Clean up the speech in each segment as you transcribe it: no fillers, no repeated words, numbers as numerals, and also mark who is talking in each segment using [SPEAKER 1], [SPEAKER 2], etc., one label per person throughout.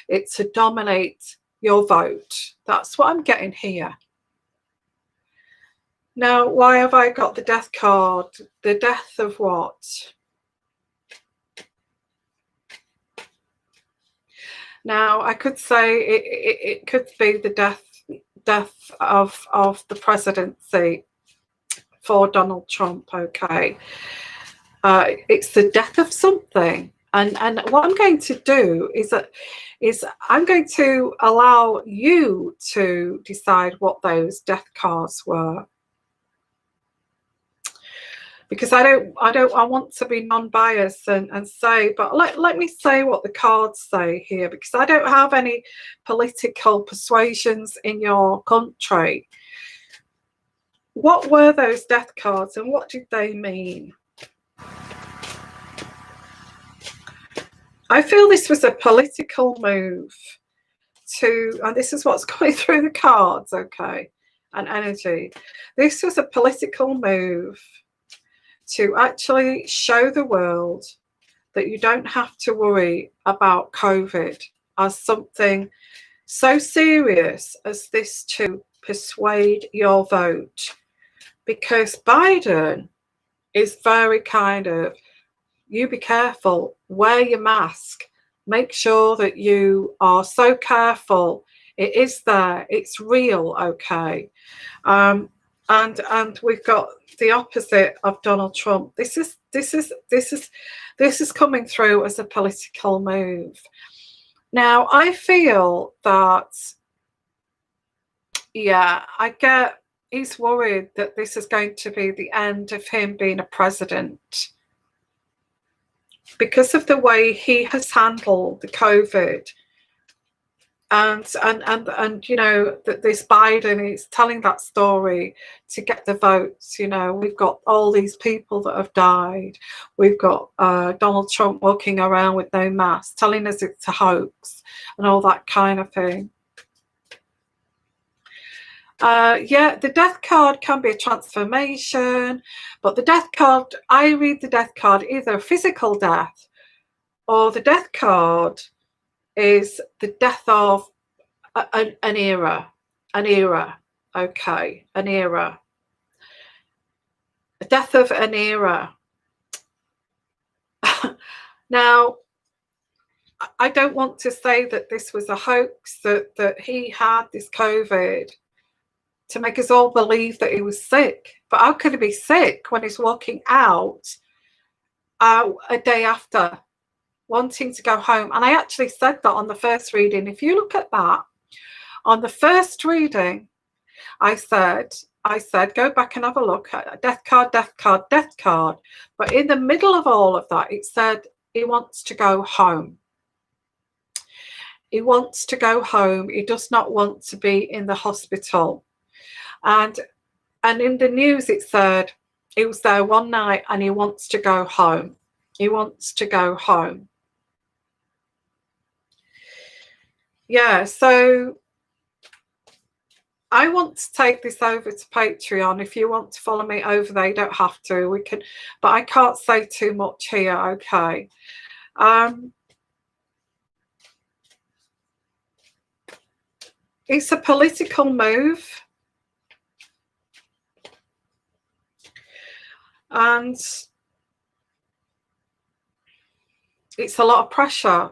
[SPEAKER 1] it to dominate your vote. That's what I'm getting here. Now, why have I got the death card? The death of what? Now, I could say it could be the death of the presidency for Donald Trump, okay? It's the death of something. And what I'm going to do is I'm going to allow you to decide what those death cards were. Because I want to be non-biased and say, but let me say what the cards say here, because I don't have any political persuasions in your country. What were those death cards and what did they mean? I feel this was a political move to, and this is what's going through the cards, okay, and energy. This was a political move to actually show the world that you don't have to worry about COVID as something so serious as this to persuade your vote. Because Biden is very kind of, you be careful, wear your mask, make sure that you are so careful. It is there, it's real, okay. And we've got the opposite of Donald Trump. This is coming through as a political move. Now, I feel that, yeah, I get he's worried that this is going to be the end of him being a president because of the way he has handled the COVID. And you know, that this Biden is telling that story to get the votes. You know, we've got all these people that have died. We've got Donald Trump walking around with no mask, telling us it's a hoax and all that kind of thing. Yeah, the death card can be a transformation, but the death card, I read the death card either physical death or the death card is the death of an era, okay, an era, the death of an era. Now, I don't want to say that this was a hoax, that he had this COVID to make us all believe that he was sick. But how could he be sick when he's walking out a day after, wanting to go home? And I actually said that on the first reading. If you look at that, on the first reading, I said, go back and have a look at death card, death card, death card. But in the middle of all of that, it said he wants to go home. He wants to go home. He does not want to be in the hospital. And in the news, it said he was there one night and he wants to go home. He wants to go home. Yeah, so I want to take this over to Patreon. If you want to follow me over there, you don't have to. We can, but I can't say too much here, okay. It's a political move. And it's a lot of pressure.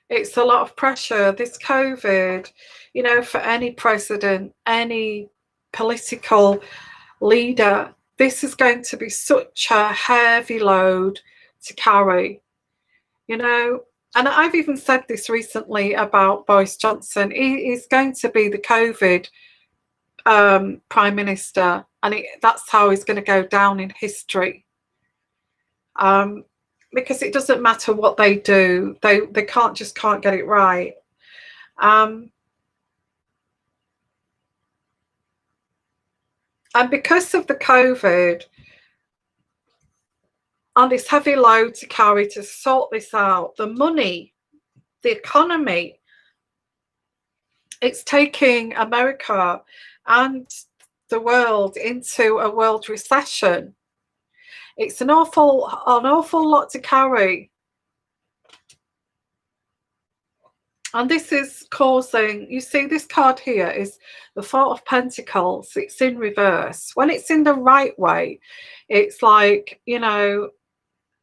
[SPEAKER 1] It's a lot of pressure. This COVID, you know, for any president, any political leader, this is going to be such a heavy load to carry, you know. And I've even said this recently about Boris Johnson. He is going to be the COVID Prime Minister, and that's how he's going to go down in history. Because it doesn't matter what they do, they can't get it right. And because of the COVID and this heavy load to carry to sort this out, the money, the economy, it's taking America and the world into a world recession. It's an awful lot to carry. And this is causing, you see this card here is the Four of Pentacles. It's in reverse. When it's in the right way, it's like, you know,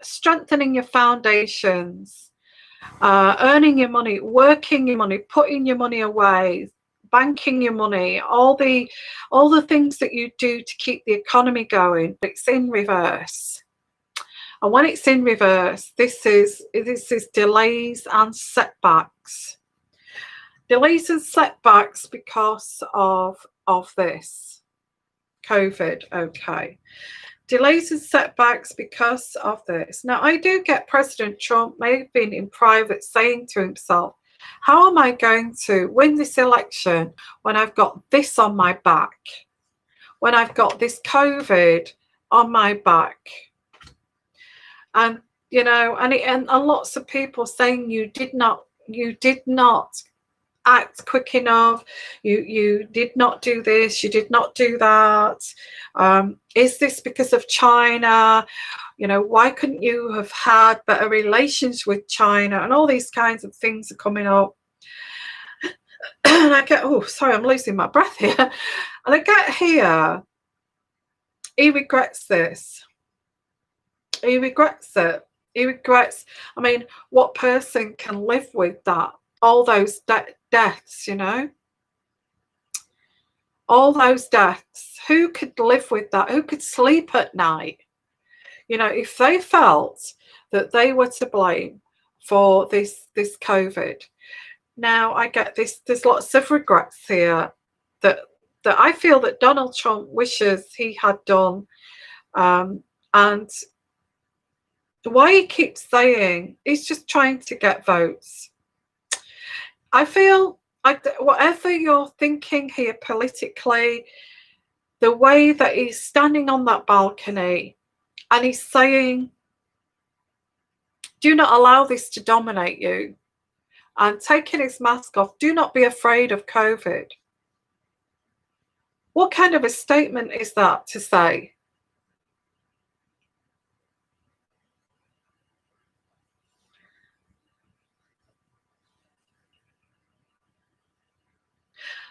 [SPEAKER 1] strengthening your foundations, earning your money, working your money, putting your money away, banking your money, all the things that you do to keep the economy going. But it's in reverse. And when it's in reverse, this is delays and setbacks. Delays and setbacks because of this COVID. Okay. Delays and setbacks because of this. Now, I do get President Trump may have been in private saying to himself, how am I going to win this election when I've got this on my back? When I've got this COVID on my back? And, you know, and lots of people saying you did not act quick enough, you did not do this, you did not do that. Is this because of China? You know, why couldn't you have had better relations with China? And all these kinds of things are coming up. And I get, oh, sorry, I'm losing my breath here. And I get here, he regrets this. He regrets it. He regrets, I mean, what person can live with that? All those deaths, you know? All those deaths. Who could live with that? Who could sleep at night? You know, if they felt that they were to blame for this COVID. Now, I get this, there's lots of regrets here that I feel that Donald Trump wishes he had done. And why he keeps saying he's just trying to get votes. I feel like whatever you're thinking here politically, the way that he's standing on that balcony and he's saying, do not allow this to dominate you, and taking his mask off, do not be afraid of COVID. What kind of a statement is that to say?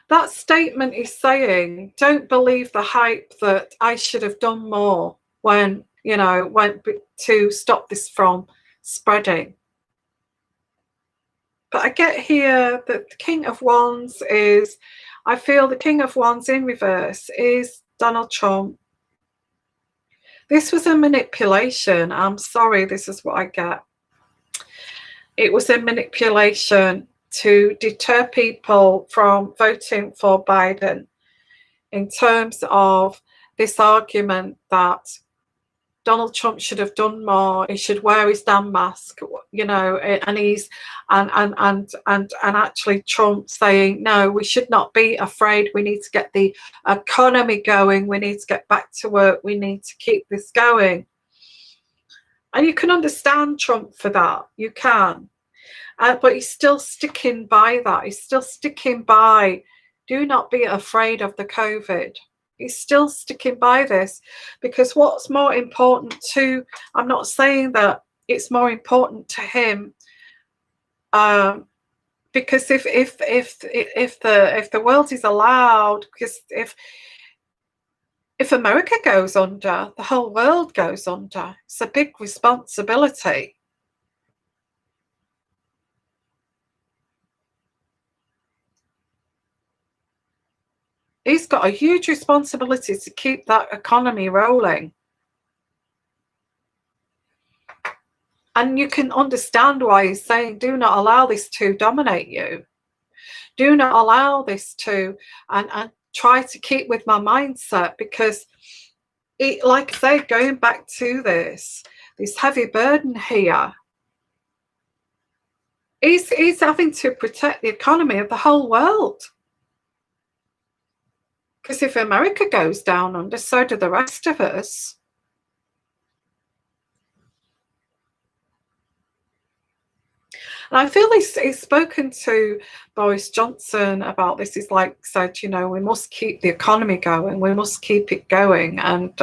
[SPEAKER 1] That statement is saying, don't believe the hype that I should have done more when, you know, to stop this from spreading. But I get here that the King of Wands is, I feel the King of Wands in reverse is Donald Trump. This was a manipulation. I'm sorry, this is what I get. It was a manipulation to deter people from voting for Biden in terms of this argument that Donald Trump should have done more, he should wear his damn mask, you know, and he's and actually Trump saying, no, we should not be afraid, we need to get the economy going, we need to get back to work, we need to keep this going. And you can understand Trump for that, you can. But he's still sticking by that. He's still sticking by, do not be afraid of the COVID. He's still sticking by this because what's more important to, I'm not saying that it's more important to him, because if the world is allowed, because if America goes under, the whole world goes under. It's a big responsibility. He's got a huge responsibility to keep that economy rolling. And you can understand why he's saying, do not allow this to dominate you. Do not allow this to, and try to keep with my mindset, because it, like I say, going back to this heavy burden here, he's having to protect the economy of the whole world. Because if America goes down under, so do the rest of us. And I feel he's spoken to Boris Johnson about this. He's like said, you know, we must keep the economy going. We must keep it going. And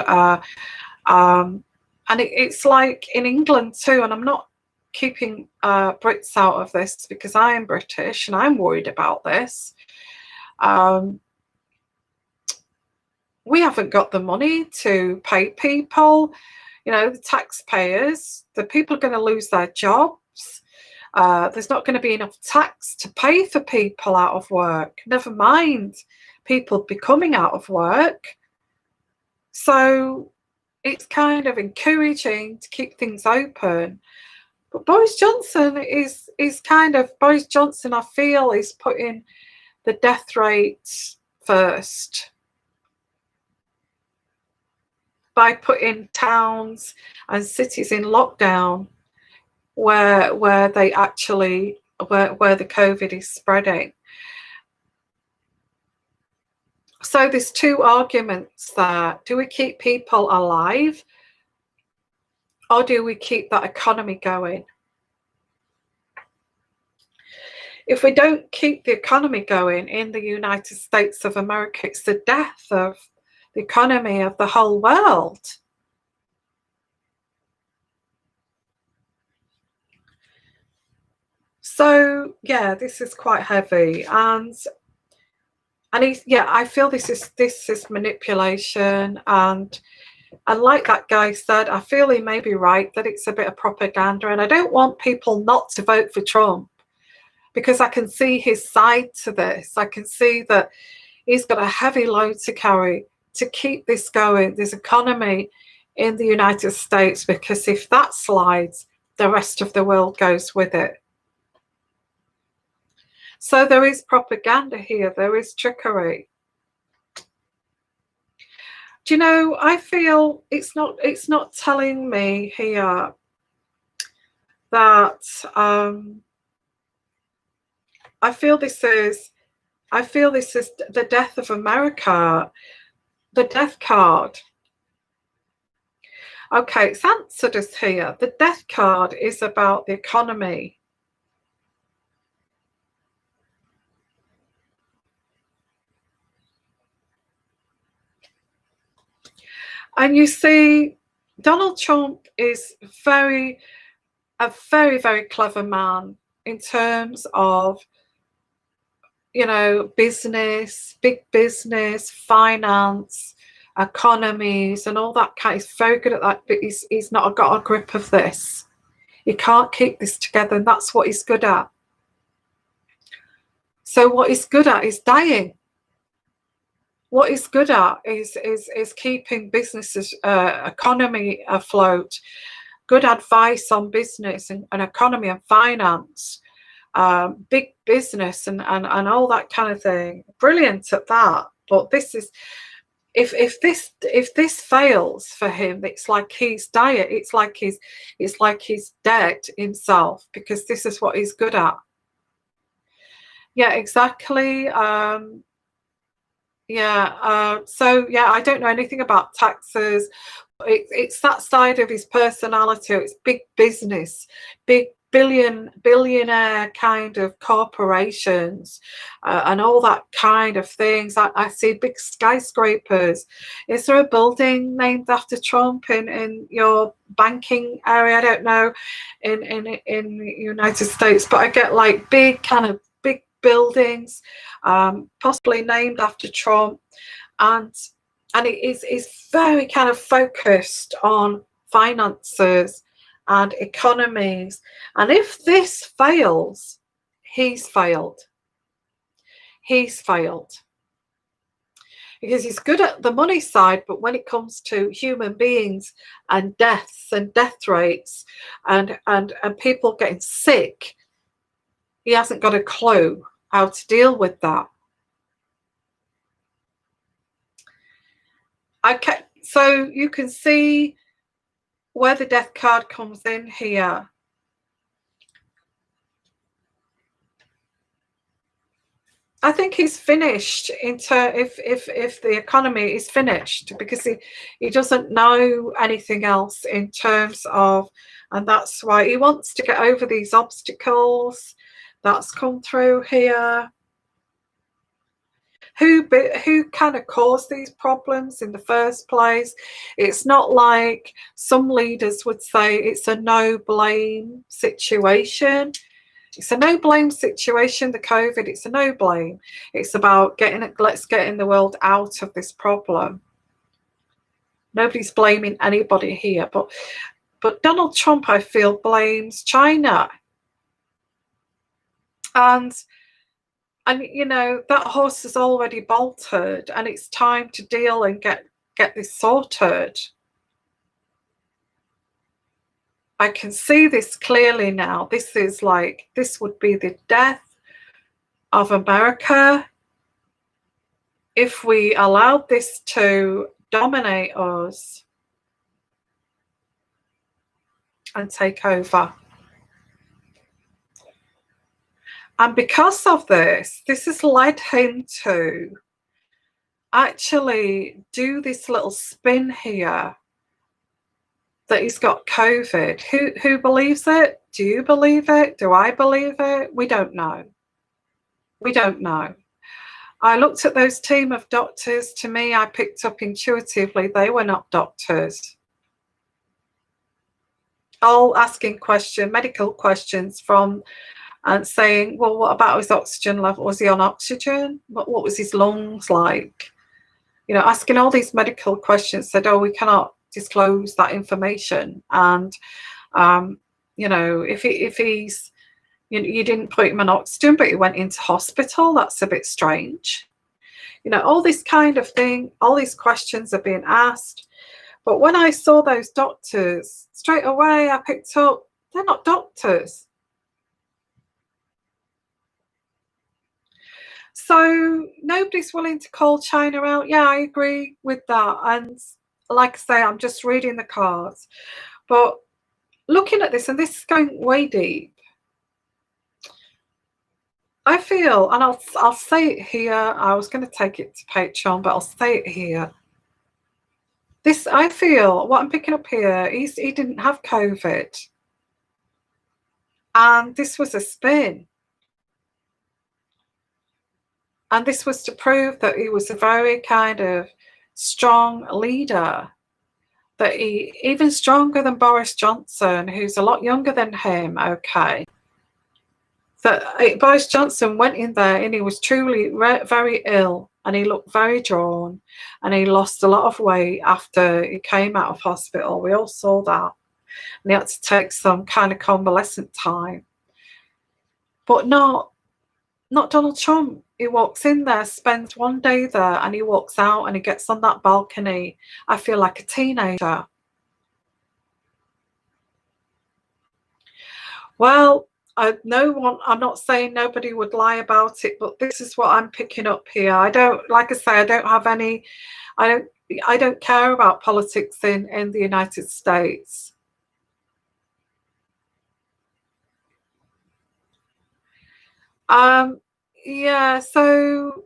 [SPEAKER 1] it's like in England too. And I'm not keeping Brits out of this because I am British and I'm worried about this. We haven't got the money to pay people, you know, the taxpayers. The people are going to lose their jobs. There's not going to be enough tax to pay for people out of work, never mind people becoming out of work. So it's kind of encouraging to keep things open. But Boris Johnson is kind of, Boris Johnson, I feel, is putting the death rate first by putting towns and cities in lockdown where they actually where the COVID is spreading. So there's two arguments there. Do we keep people alive, or do we keep that economy going? If we don't keep the economy going in the United States of America, it's the death of the economy of the whole world. So yeah, this is quite heavy, and he's, yeah, I feel this is manipulation, and like that guy said, I feel he may be right that it's a bit of propaganda, and I don't want people not to vote for Trump because I can see his side to this. I can see that he's got a heavy load to carry to keep this going, this economy in the United States, because if that slides, the rest of the world goes with it. So there is propaganda here, there is trickery. Do you know, I feel it's not telling me here that I feel this is the death of America, the death card. Okay, it's answered us here. The death card is about the economy. And you see, Donald Trump is a very, very clever man in terms of, you know, business, big business, finance, economies, and all that kind. He's very good at that, but he's not got a grip of this. He can't keep this together, and that's what he's good at. So what he's good at is dying. What he's good at is keeping businesses, economy afloat, good advice on business and economy and finance, big business and all that kind of thing. Brilliant at that. But this is, if this fails for him, it's like he's dying. It's like he's dead himself, because this is what he's good at. Yeah, exactly. So yeah, I don't know anything about taxes. It's that side of his personality. It's big business, big billionaire kind of corporations, and all that kind of things. I see big skyscrapers. Is there a building named after Trump in your banking area? I don't know, in the United States, but I get like big buildings, possibly named after Trump, and it is very kind of focused on finances and economies. And if this fails, he's failed. He's failed. Because he's good at the money side, but when it comes to human beings and deaths and death rates and people getting sick, he hasn't got a clue how to deal with that. Okay, so you can see where the death card comes in here. I think he's finished if the economy is finished, because he doesn't know anything else in terms of, and that's why he wants to get over these obstacles. That's come through here. who kind of caused these problems in the first place. It's not like some leaders would say it's a no blame situation. It's a no blame situation, the COVID. It's a no blame. It's about let's get the world out of this problem. Nobody's blaming anybody here, but Donald Trump, I feel, blames China. And you know, that horse has already bolted, and it's time to deal and get this sorted. I can see this clearly now. This is like, this would be the death of America if we allowed this to dominate us and take over. And because of this has led him to actually do this little spin here that he's got COVID. Who believes it? Do you believe it? Do I believe it? We don't know. We don't know. I looked at those team of doctors. To me, I picked up intuitively they were not doctors. All asking medical questions from, and saying, well, what about his oxygen level? Was he on oxygen? What was his lungs like? You know, asking all these medical questions. Said, oh, we cannot disclose that information. And you know, if he's, you didn't put him on oxygen, but he went into hospital, that's a bit strange. You know, all this kind of thing, all these questions are being asked. But when I saw those doctors, straight away I picked up, they're not doctors. So nobody's willing to call China out. Yeah, I agree with that. And like I say, I'm just reading the cards. But looking at this, and this is going way deep, I feel, and I'll say it here, I was going to take it to Patreon, but I'll say it here. This, I feel, what I'm picking up here, he didn't have COVID. And this was a spin. And this was to prove that he was a very kind of strong leader, that he, even stronger than Boris Johnson, who's a lot younger than him, okay. That Boris Johnson went in there and he was truly very ill, and he looked very drawn, and he lost a lot of weight after he came out of hospital. We all saw that. And he had to take some kind of convalescent time. But not Donald Trump. He walks in there, spends one day there, and he walks out and he gets on that balcony. I feel like a teenager. Well, I'm not saying nobody would lie about it, but this is what I'm picking up here. I don't, like I say, I don't have any, I don't care about politics in the United States. Yeah, so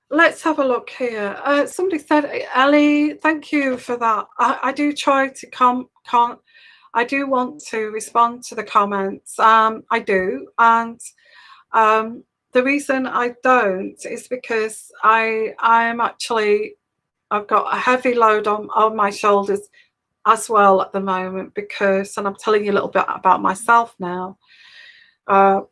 [SPEAKER 1] let's have a look here. Somebody said, Ellie, thank you for that. I do try to I do want to respond to the comments. I do, and the reason I don't is because I've got a heavy load on my shoulders as well at the moment, because, and I'm telling you a little bit about myself now. I'm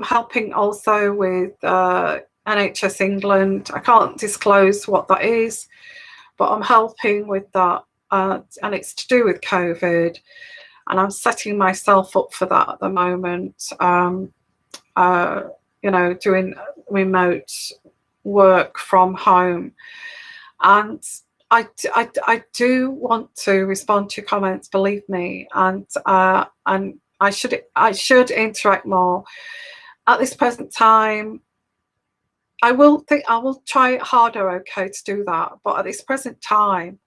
[SPEAKER 1] helping also with NHS England. I can't disclose what that is, but I'm helping with that, and it's to do with COVID, and I'm setting myself up for that at the moment. You know, doing remote work from home, and I do want to respond to your comments, believe me, and I should interact more. At this present time, I will try harder, okay, to do that. But at this present time,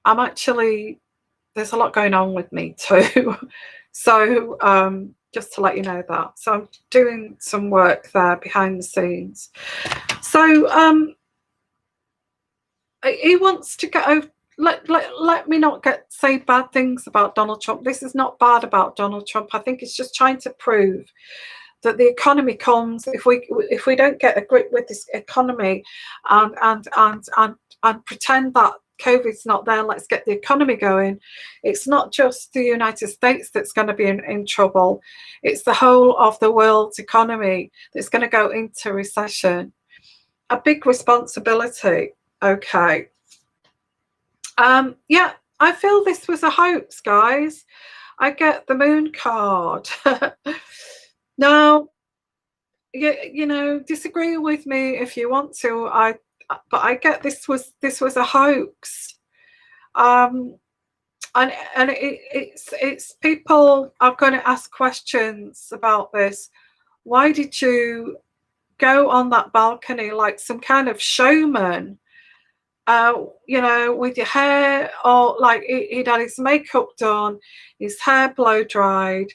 [SPEAKER 1] I'm actually, there's a lot going on with me too. So just to let you know that. So I'm doing some work there behind the scenes. So he wants to go, let me not say bad things about Donald Trump. This is not bad about Donald Trump. I think it's just trying to prove that the economy comes if we don't get a grip with this economy and pretend that COVID's not there. Let's get the economy going. It's not just the United States that's going to be in trouble. It's the whole of the world's economy that's going to go into recession. A big responsibility. Okay. Yeah, I feel this was a hoax, guys. I get the moon card. Now, you know, disagree with me if you want to. But I get this was a hoax. And it's people are going to ask questions about this. Why did you go on that balcony like some kind of showman? You know, with your hair, or like he'd had his makeup done, his hair blow dried,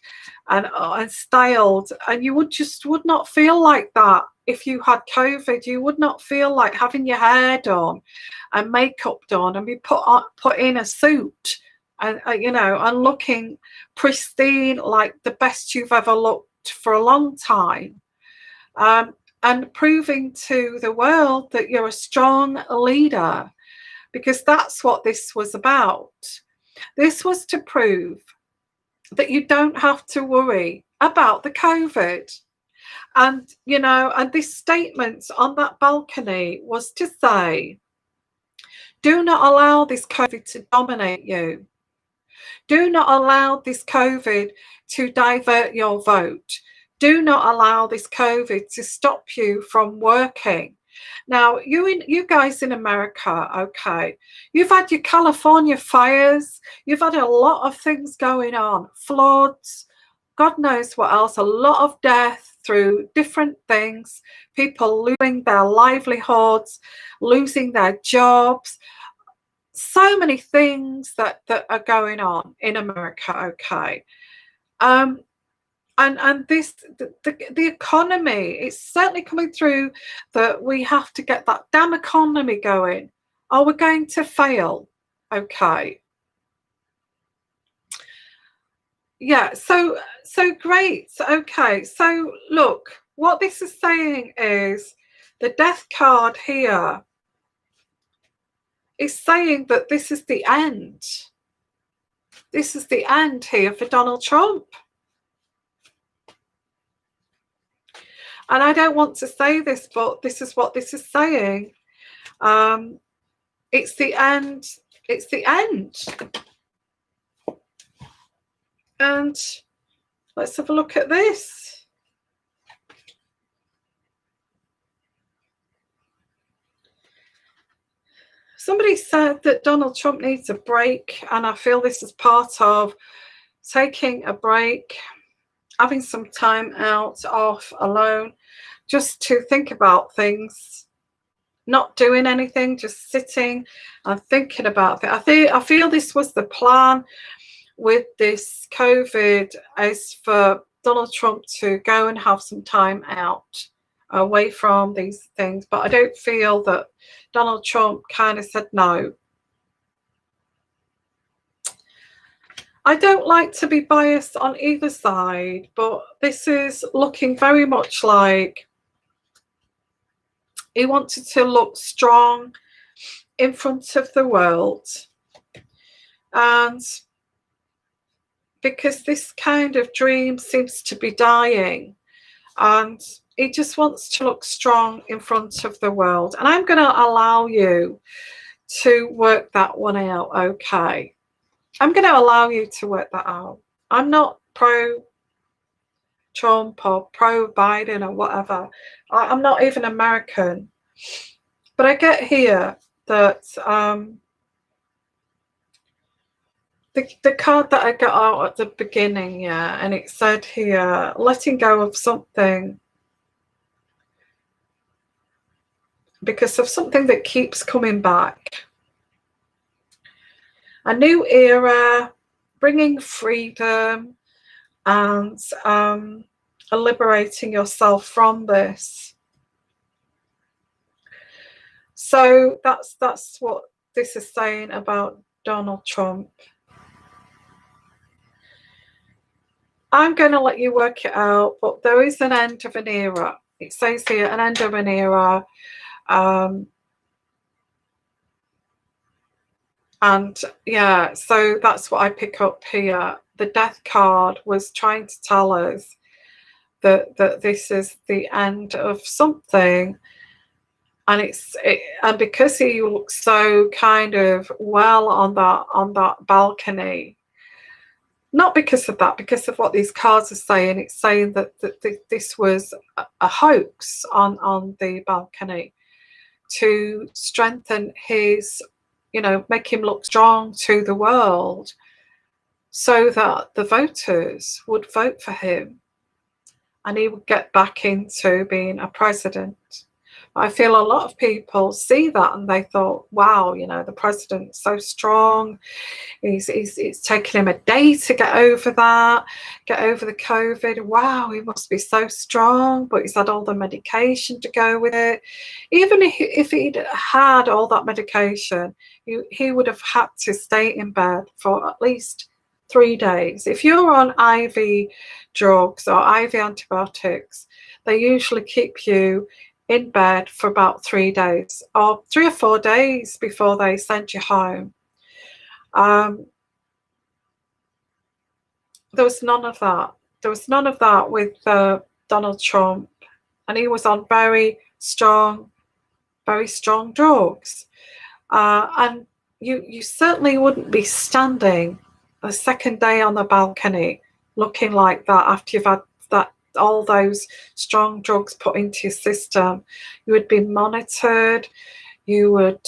[SPEAKER 1] and styled, and you would not feel like that if you had COVID. You would not feel like having your hair done and makeup done and be put in a suit and you know, and looking pristine like the best you've ever looked for a long time. And proving to the world that you're a strong leader, because that's what this was about. This was to prove that you don't have to worry about the COVID. And, you know, and this statement on that balcony was to say, do not allow this COVID to dominate you. Do not allow this COVID to divert your vote. Do not allow this COVID to stop you from working. Now, you guys in America, okay, you've had your California fires, you've had a lot of things going on, floods, God knows what else, a lot of death through different things, people losing their livelihoods, losing their jobs, so many things that are going on in America, okay. And this the economy, it's certainly coming through that we have to get that damn economy going. Are we going to fail? Okay. Yeah, so great. Okay, so look, what this is saying is the death card here is saying that this is the end. This is the end here for Donald Trump. And I don't want to say this, but this is what this is saying. It's the end. It's the end. And let's have a look at this. Somebody said that Donald Trump needs a break, and I feel this is part of taking a break, having some time out, off, alone, just to think about things, not doing anything, just sitting and thinking about it. I feel this was the plan with this COVID, is for Donald Trump to go and have some time out away from these things. But I don't feel that Donald Trump kind of said no. I don't like to be biased on either side, but this is looking very much like he wanted to look strong in front of the world. And because this kind of dream seems to be dying, and he just wants to look strong in front of the world. And I'm going to allow you to work that one out, okay? I'm going to allow you to work that out. I'm not pro-Trump or pro-Biden or whatever. I'm not even American. But I get here that the card that I got out at the beginning, yeah, and it said here, letting go of something because of something that keeps coming back. A new era, bringing freedom and liberating yourself from this. So that's what this is saying about Donald Trump. I'm going to let you work it out, but there is an end of an era. It says here, an end of an era. And yeah, so that's what I pick up here. The death card was trying to tell us that this is the end of something. And and because he looks so kind of well on that balcony, not because of that, because of what these cards are saying. It's saying that this was a hoax on the balcony to strengthen his, make him look strong to the world so that the voters would vote for him and he would get back into being a president. I feel a lot of people see that and they thought, wow, the president's so strong. It's taken him a day to get over that, get over the COVID. Wow, he must be so strong, but he's had all the medication to go with it. Even if he'd had all that medication, he would have had to stay in bed for at least 3 days. If you're on IV drugs or IV antibiotics, they usually keep you in bed for about 3 days or 3 or 4 days before they send you home. There was none of that. There was none of that with Donald Trump, and he was on very strong drugs. And you certainly wouldn't be standing a second day on the balcony looking like that after you've had all those strong drugs put into your system. You would be monitored. You would,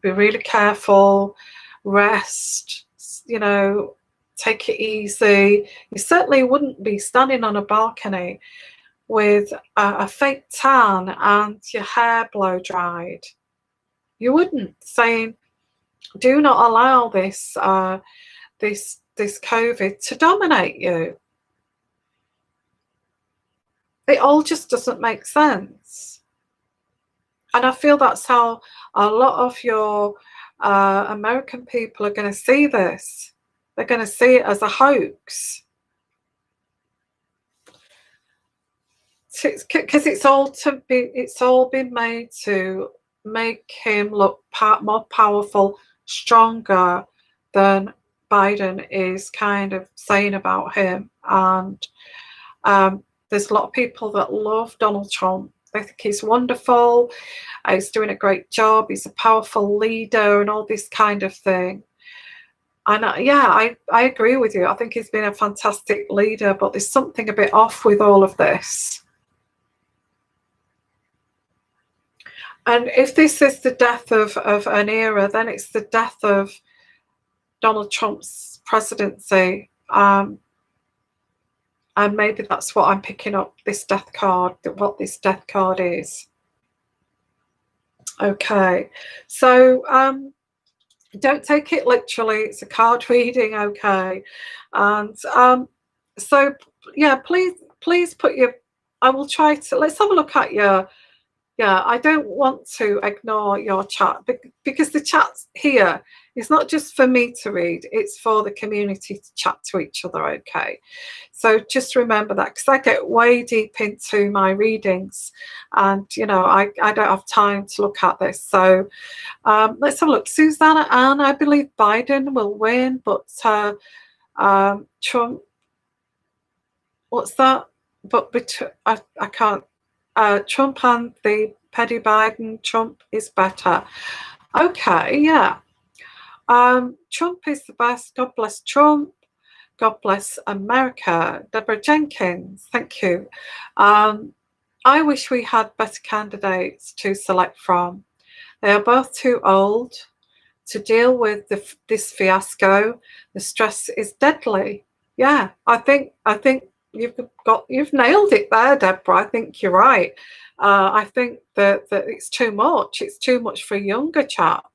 [SPEAKER 1] be really careful, rest, take it easy. You certainly wouldn't be standing on a balcony with a fake tan and your hair blow dried. You wouldn't, saying, do not allow this COVID to dominate you. It all just doesn't make sense. And I feel that's how a lot of your American people are going to see this. They're going to see it as a hoax. Because it's all been made to make him look more powerful, stronger than Biden is kind of saying about him. And there's a lot of people that love Donald Trump. They think he's wonderful. He's doing a great job. He's a powerful leader and all this kind of thing. And I agree with you. I think he's been a fantastic leader, but there's something a bit off with all of this. And if this is the death of an era, then it's the death of Donald Trump's presidency. And maybe that's what I'm picking up, this death card, what this death card is. Okay, so don't take it literally. It's a card reading, okay? And so, yeah, please put your, I will try to, let's have a look at your, I don't want to ignore your chat because the chat here is not just for me to read, it's for the community to chat to each other, okay? So just remember that, because I get way deep into my readings and, I don't have time to look at this. So let's have a look. Susanna Ann, I believe Biden will win, but Trump, what's that? But I can't. Trump and the petty Biden, Trump is better. Okay, yeah. Trump is the best. God bless Trump. God bless America. Deborah Jenkins, thank you. I wish we had better candidates to select from. They are both too old to deal with this fiasco. The stress is deadly. Yeah, I think you've nailed it there, Deborah. I think you're right. I think that it's too much. It's too much for a younger chap,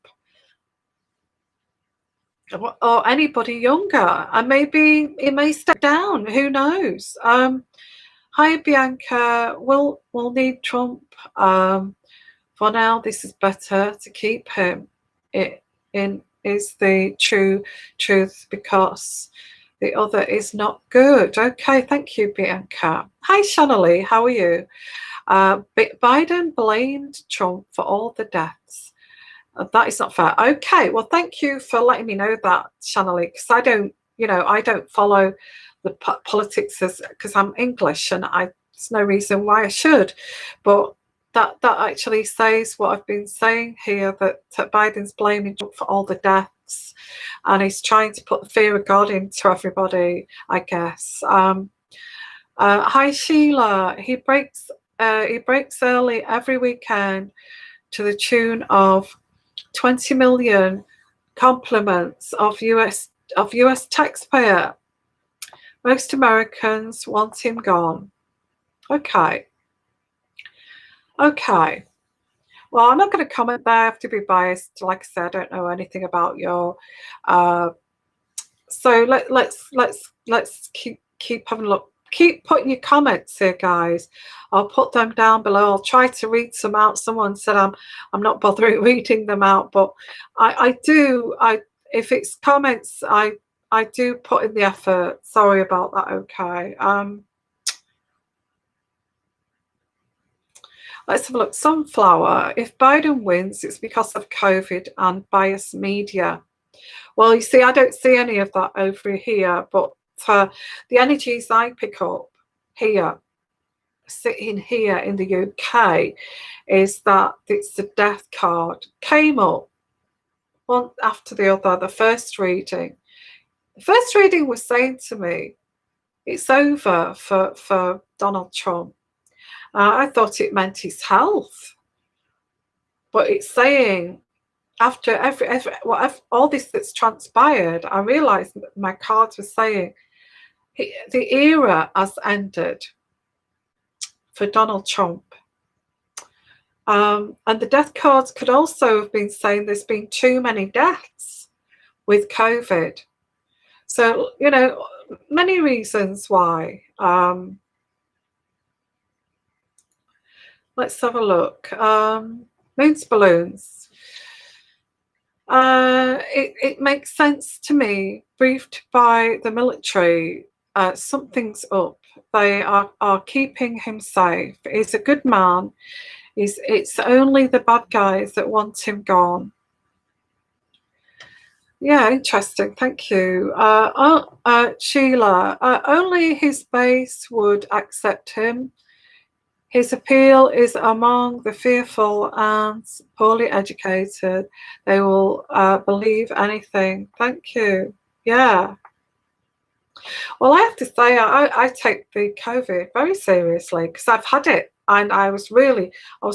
[SPEAKER 1] or anybody younger, and maybe it may step down. Who knows? Hi, Bianca. We'll need Trump For now, this is better to keep him in is the true truth, because the other is not good. Okay, thank you, Bianca. Hi, Shanali, how are you? Biden blamed Trump for all the deaths. That is not fair. Okay, well, thank you for letting me know that, Shanali, because I don't follow the politics because I'm English, and there's no reason why I should. But that actually says what I've been saying here, that Biden's blaming Trump for all the deaths, and he's trying to put the fear of God into everybody, I guess. Hi, Sheila. He breaks early every weekend to the tune of 20 million compliments of US taxpayer. Most Americans want him gone. Okay. Well, I'm not going to comment there. I have to be biased. Like I said, I don't know anything about your. So let's keep having a look. Keep putting your comments here, guys. I'll put them down below. I'll try to read some out. Someone said I'm not bothering reading them out, but I do. If it's comments, I do put in the effort. Sorry about that. Okay. Let's have a look. Sunflower. If Biden wins, it's because of COVID and biased media. Well, you see, I don't see any of that over here, but the energies I pick up here, sitting here in the UK, is that it's the death card. Came up one after the other, the first reading. The first reading was saying to me, it's over for Donald Trump. I thought it meant his health. But it's saying, after all this that's transpired, I realised that my cards were saying the era has ended for Donald Trump. And the death cards could also have been saying there's been too many deaths with COVID. So, many reasons why. Let's have a look. Moon's balloons. It makes sense to me, briefed by the military. Something's up. They are keeping him safe. He's a good man. It's only the bad guys that want him gone. Yeah, interesting. Thank you. Sheila, only his base would accept him. His appeal is among the fearful and poorly educated. They will believe anything. Thank you. Yeah. Well, I have to say, I take the COVID very seriously because I've had it, and I was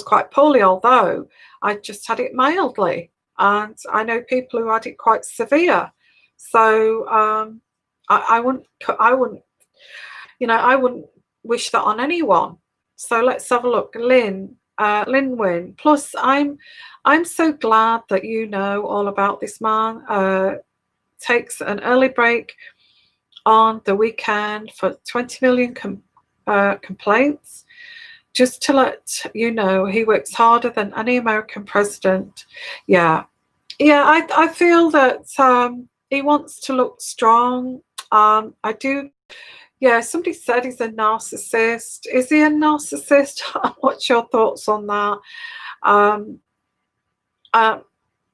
[SPEAKER 1] quite poorly, although I just had it mildly. And I know people who had it quite severe. So I wouldn't wish that on anyone. So let's have a look. Lynn Wynn. Plus, I'm so glad that you know all about this man. Takes an early break on the weekend for 20 million complaints. Just to let you know, he works harder than any American president. Yeah, I feel that he wants to look strong. I do. Yeah, somebody said he's a narcissist. Is he a narcissist? What's your thoughts on that?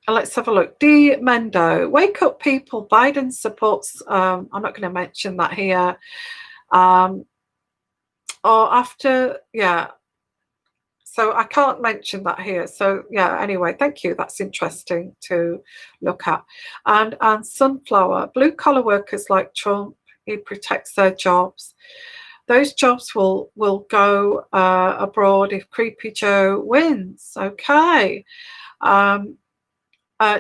[SPEAKER 1] Let's have a look. D. Mendo. Wake up, people. Biden supports. I'm not going to mention that here. Or after, yeah. So I can't mention that here. So yeah, anyway, thank you. That's interesting to look at. And Sunflower. Blue collar workers like Trump, he protects their jobs. Those jobs will go abroad if Creepy Joe wins. Okay.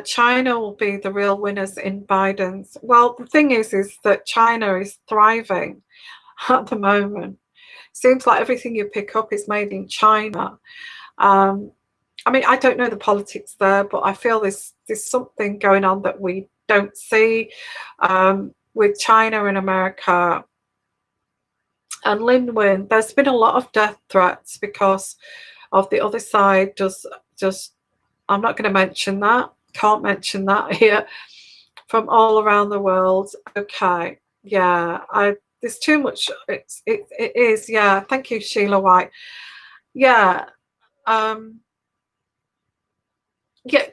[SPEAKER 1] China will be the real winners in Biden's. Well, the thing is that China is thriving at the moment. Seems like everything you pick up is made in China. I mean, I don't know the politics there, but I feel there's something going on that we don't see with China and America. And Lin Win, there's been a lot of death threats because of the other side does I'm not going to mention that. Can't mention that here. From all around the world. Okay. Yeah. There's too much. It is. Yeah. Thank you, Sheila White. Yeah. Yeah.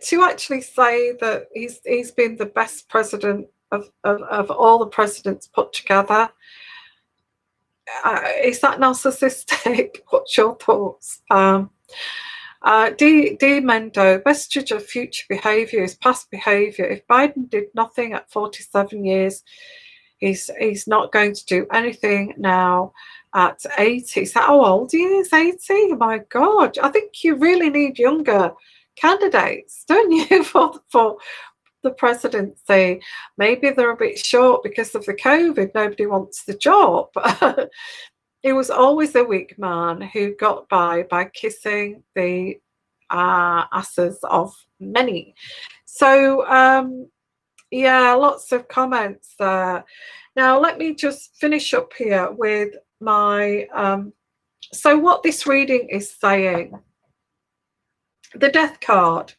[SPEAKER 1] To actually say that he's been the best president of all the presidents put together. Is that narcissistic? What's your thoughts? D. Mendo, best judge of future behaviour is past behaviour. If Biden did nothing at 47 years, he's not going to do anything now at 80. Is that how old he is? 80? Oh my God. I think you really need younger candidates, don't you, for the presidency? Maybe they're a bit short because of the COVID. Nobody wants the job. He was always a weak man who got by kissing the asses of many. So, yeah, lots of comments there. Now, let me just finish up here with my... so what this reading is saying, the death card.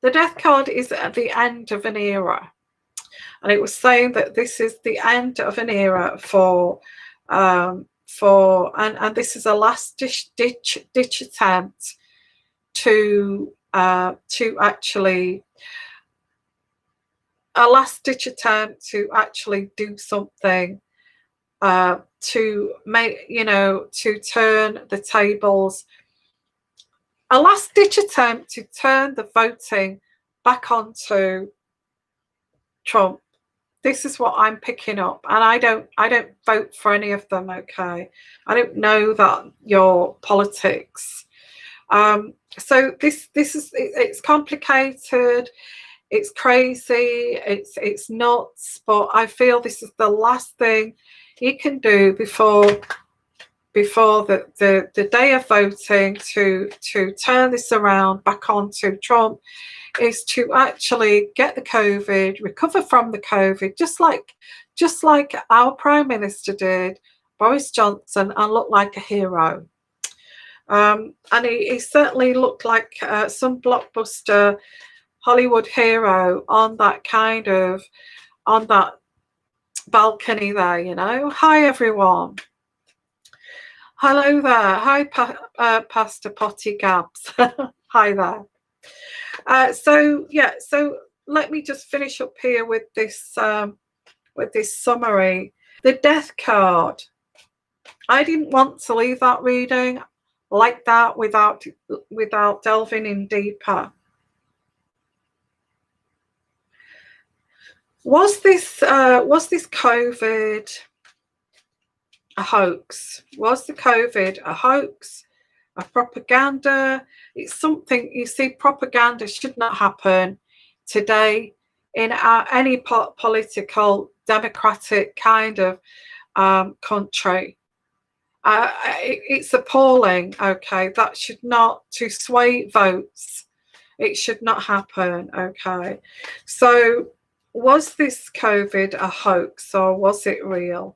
[SPEAKER 1] The death card is at the end of an era. And it was saying that this is the end of an era for this is a last ditch attempt to actually do something to make, to turn the tables, a last ditch attempt to turn the voting back onto Trump. This is what I'm picking up, and I don't vote for any of them. Okay, I don't know that your politics. So this is, it's complicated, it's crazy, it's nuts, but I feel this is the last thing he can do before the day of voting to turn this around back onto Trump, is to actually get the COVID, recover from the COVID, just like our Prime Minister did, Boris Johnson, and look like a hero. And he certainly looked like some blockbuster Hollywood hero on that balcony there, Hi, everyone. Hello there. Hi, Pastor Potty Gabs. Hi there. So let me just finish up here with this summary. The death card. I didn't want to leave that reading like that without delving in deeper. Was this COVID a hoax? Was the COVID a hoax? A propaganda? It's something, you see, propaganda should not happen today in any political, democratic kind of country. It's appalling, okay? That should not, to sway votes, it should not happen, okay? So, was this COVID a hoax or was it real?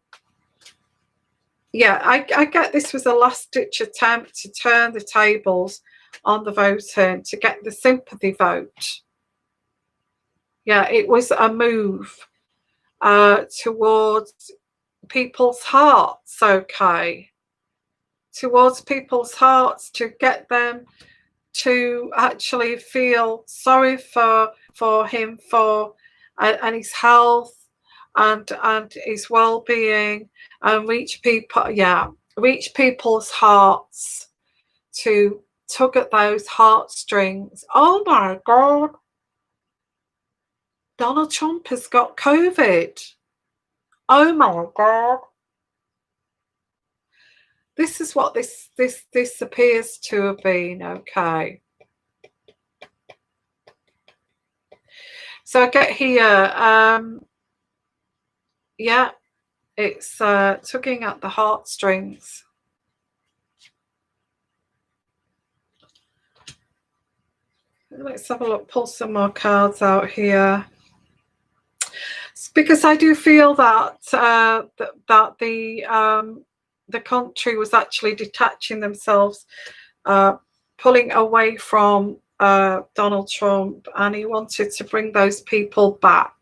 [SPEAKER 1] Yeah, I get this was a last-ditch attempt to turn the tables on the voting to get the sympathy vote. Yeah, it was a move towards people's hearts, okay? Towards people's hearts, to get them to actually feel sorry for him, and his health and his well-being, and reach people's hearts, to tug at those heartstrings. Oh my God, Donald Trump has got COVID. Oh my God. This is what this appears to have been, okay? So I get here, yeah, it's tugging at the heartstrings. Let's have a look, pull some more cards out here. It's because I do feel that the country was actually detaching themselves pulling away from Donald Trump, and he wanted to bring those people back.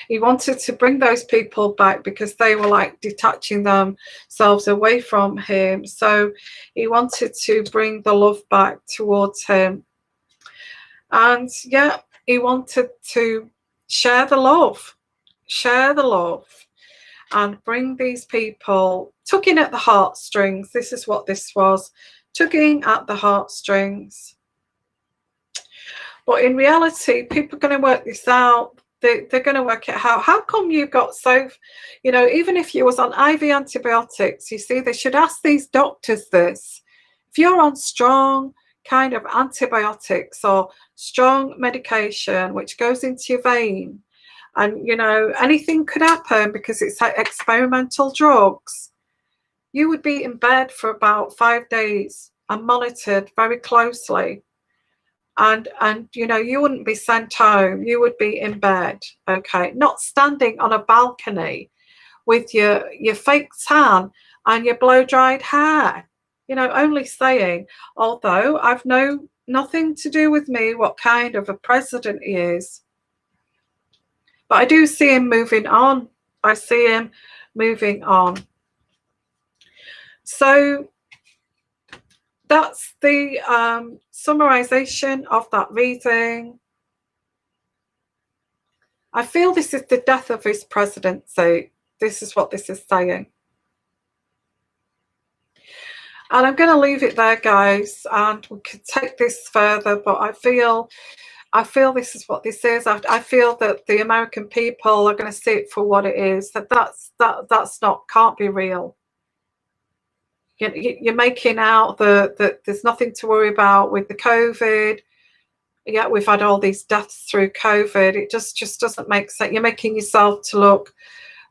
[SPEAKER 1] He wanted to bring those people back because they were like detaching themselves away from him. So he wanted to bring the love back towards him. And yeah, he wanted to share the love, and bring these people, tugging at the heartstrings. This is what this was, tugging at the heartstrings. But in reality, people are going to work this out. They're going to work it out. How come you got so, you know, even if you was on IV antibiotics, you see, they should ask these doctors this. If you're on strong kind of antibiotics or strong medication, which goes into your vein, and, you know, anything could happen because it's like experimental drugs, you would be in bed for about 5 days and monitored very closely. And you know, you wouldn't be sent home, you would be in bed, okay, not standing on a balcony with your fake tan and your blow-dried hair, you know, only saying, although I've nothing to do with me what kind of a president he is, but I do see him moving on. I see him moving on. So that's the summarization of that reading. I feel this is the death of his presidency. This is what this is saying. And I'm going to leave it there, guys, and we could take this further, but I feel this is what this is. I feel that the American people are going to see it for what it is, that's not, can't be real. You're making out that there's nothing to worry about with the COVID. Yeah, we've had all these deaths through COVID. It just doesn't make sense. You're making yourself to look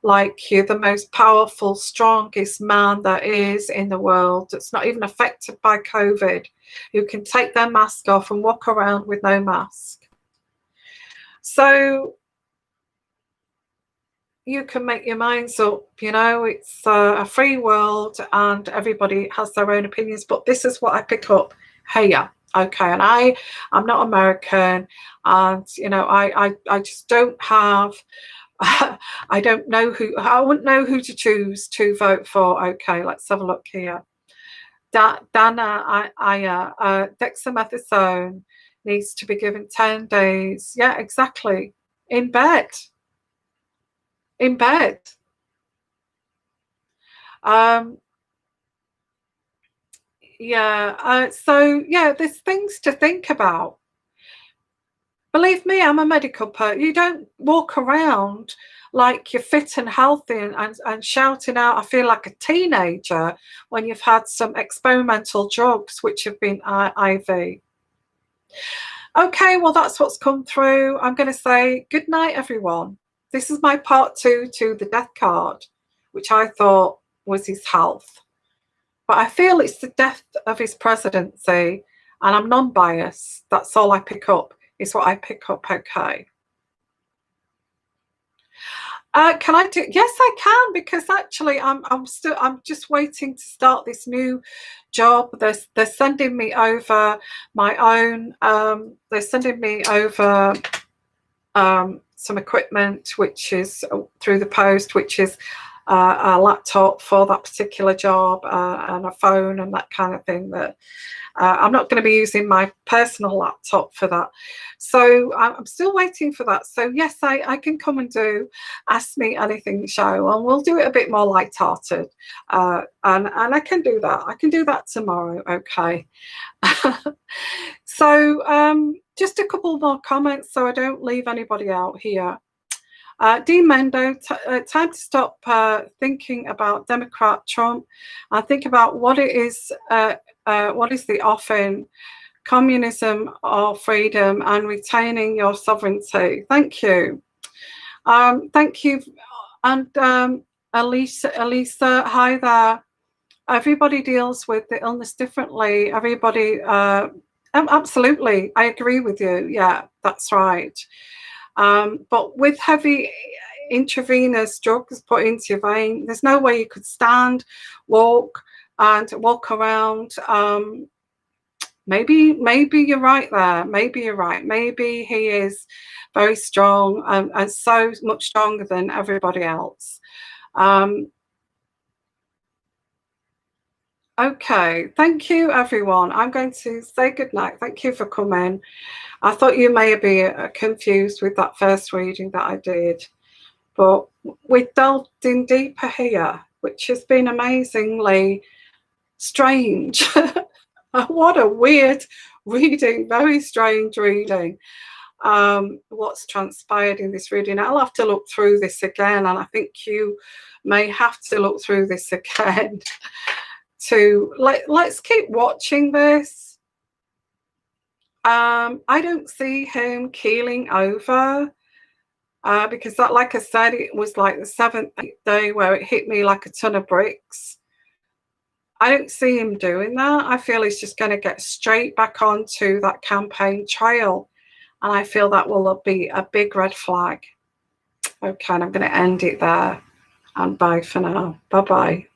[SPEAKER 1] like you're the most powerful, strongest man that is in the world, that's not even affected by COVID, who can take their mask off and walk around with no mask. So you can make your minds up, you know, it's a free world and everybody has their own opinions, but this is what I pick up here, okay? And I'm not American, and, you know, I just don't have, I don't know who, I wouldn't know who to choose to vote for. Okay, let's have a look here. Dana, dexamethasone needs to be given 10 days. Yeah, exactly. In bed. In bed. Yeah, so yeah, there's things to think about. Believe me, I'm a medical person. You don't walk around like you're fit and healthy and shouting out, I feel like a teenager, when you've had some experimental drugs which have been IV. Okay, well, that's what's come through. I'm going to say good night, everyone. This is my part 2 to the death card, which I thought was his health. But I feel it's the death of his presidency, and I'm non-biased. That's all I pick up, is what I pick up, okay. Can I do? Yes, I can, because actually I'm just waiting to start this new job. They're sending me over my own. They're sending me over some equipment, which is through the post, which is a laptop for that particular job, and a phone and that kind of thing. That I'm not going to be using my personal laptop for that. So I'm still waiting for that. So yes, I can come and do Ask Me Anything show, and we'll do it a bit more light-hearted. And I can do that. I can do that tomorrow. Okay. So just a couple more comments so I don't leave anybody out here. Dean Mendo, time to stop thinking about Democrat Trump and think about what it is. What is the offering? Communism or freedom, and retaining your sovereignty. Thank you. Thank you. And Elisa, hi there. Everybody deals with the illness differently. Everybody, absolutely, I agree with you. Yeah, that's right. But with heavy intravenous drugs put into your vein, there's no way you could stand, walk around Maybe you're right there. Maybe you're right. Maybe he is very strong and so much stronger than everybody else. Okay, thank you, everyone. I'm going to say goodnight. Thank you for coming. I thought you may be confused with that first reading that I did, but we delved in deeper here, which has been amazingly strange. What a weird reading, very strange reading. What's transpired in this reading. I'll have to look through this again, and I think you may have to look through this again to let's keep watching this. I don't see him keeling over because that, like I said, it was like the 7th day where it hit me like a ton of bricks. I don't see him doing that. I feel he's just going to get straight back onto that campaign trail. And I feel that will be a big red flag. Okay, and I'm going to end it there. And bye for now. Bye-bye.